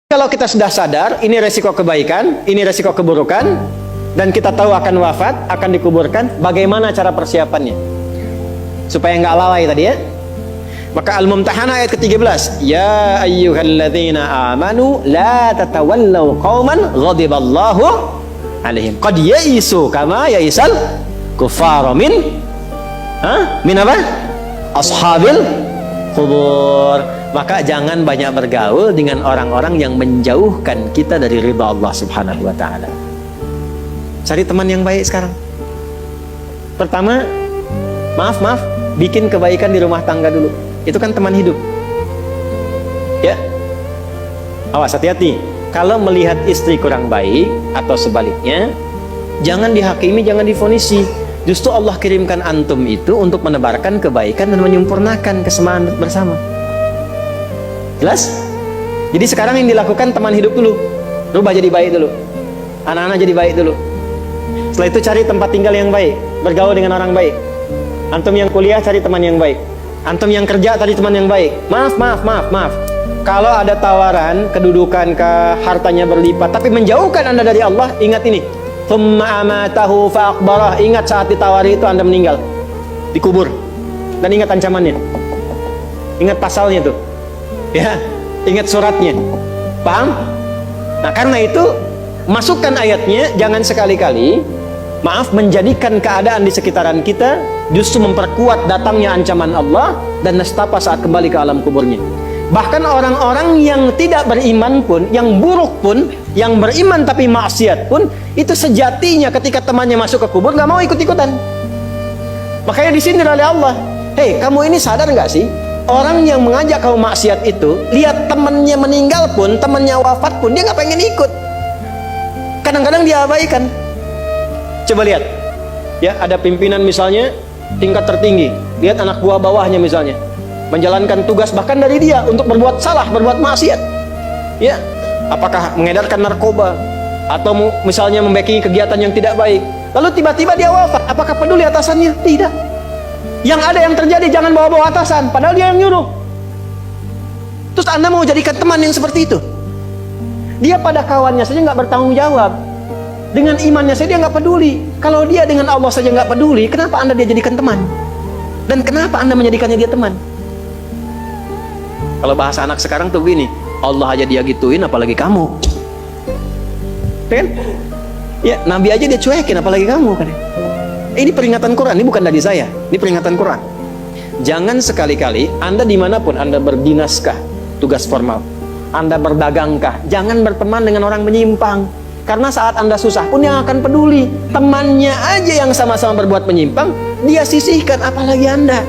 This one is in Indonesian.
Kalau kita sudah sadar, ini resiko kebaikan, ini resiko keburukan, dan kita tahu akan wafat, akan dikuburkan, bagaimana cara persiapannya? Supaya nggak lalai tadi ya. Maka Al-Mumtahanah ayat ke-13, ya ayyuhalladzina amanu la tatawallaw qauman ghadiballahu alaihim qad ya'isu kama ya'isal kuffara min apa? Ashabil qubur. Maka jangan banyak bergaul dengan orang-orang yang menjauhkan kita dari ridha Allah Subhanahu wa taala. Cari teman yang baik sekarang. Pertama, maaf, bikin kebaikan di rumah tangga dulu. Itu kan teman hidup. Ya. Awas, hati-hati. Kalau melihat istri kurang baik atau sebaliknya, jangan dihakimi, jangan difonisi. Justru Allah kirimkan antum itu untuk menebarkan kebaikan dan menyempurnakan kesemaan bersama. Jelas? Jadi sekarang yang dilakukan teman hidup dulu. Rubah jadi baik dulu. Anak-anak jadi baik dulu. Setelah itu cari tempat tinggal yang baik, bergaul dengan orang baik. Antum yang kuliah cari teman yang baik. Antum yang kerja cari teman yang baik. Maaf. Kalau ada tawaran kedudukan ke hartanya berlipat tapi menjauhkan Anda dari Allah, ingat ini. Tsumma amatahu fa aqbarah. Ingat saat ditawari itu Anda meninggal. Dikubur. Dan ingat ancamannya. Ingat pasalnya tuh. Ya, ingat suratnya. Paham? Nah, karena itu masukkan ayatnya, jangan sekali-kali menjadikan keadaan di sekitaran kita justru memperkuat datangnya ancaman Allah dan nestapa saat kembali ke alam kuburnya. Bahkan orang-orang yang tidak beriman pun, yang buruk pun, yang beriman tapi maksiat pun, itu sejatinya ketika temannya masuk ke kubur nggak mau ikut-ikutan. Makanya disindir oleh Allah. Hei, kamu ini sadar nggak sih? Orang yang mengajak kamu maksiat itu, lihat temannya meninggal pun, temannya wafat pun, dia nggak pengen ikut. Kadang-kadang dia abaikan. Coba lihat, ya ada pimpinan misalnya tingkat tertinggi, lihat anak buah bawahnya misalnya menjalankan tugas bahkan dari dia untuk berbuat salah, berbuat maksiat. Ya, apakah mengedarkan narkoba atau misalnya membackingi kegiatan yang tidak baik. Lalu tiba-tiba dia wafat, apakah peduli atasannya? Tidak. Yang ada yang terjadi jangan bawa-bawa atasan, padahal dia yang nyuruh. Terus Anda mau jadikan teman yang seperti itu? Dia pada kawannya saja nggak bertanggung jawab, dengan imannya saja dia nggak peduli. Kalau dia dengan Allah saja nggak peduli, kenapa Anda dia jadikan teman? Dan kenapa Anda menjadikannya dia teman? Kalau bahasa anak sekarang tuh gini, Allah aja dia gituin, apalagi kamu, kan? Ya, Nabi aja dia cuekin, apalagi kamu kan? Ini peringatan Quran, ini bukan dari saya, ini peringatan Quran. Jangan sekali-kali Anda dimanapun Anda berdinaskah, tugas formal, Anda berdagangkah, jangan berteman dengan orang menyimpang. Karena saat Anda susah pun yang akan peduli. Temannya aja yang sama-sama berbuat menyimpang, dia sisihkan, apalagi Anda.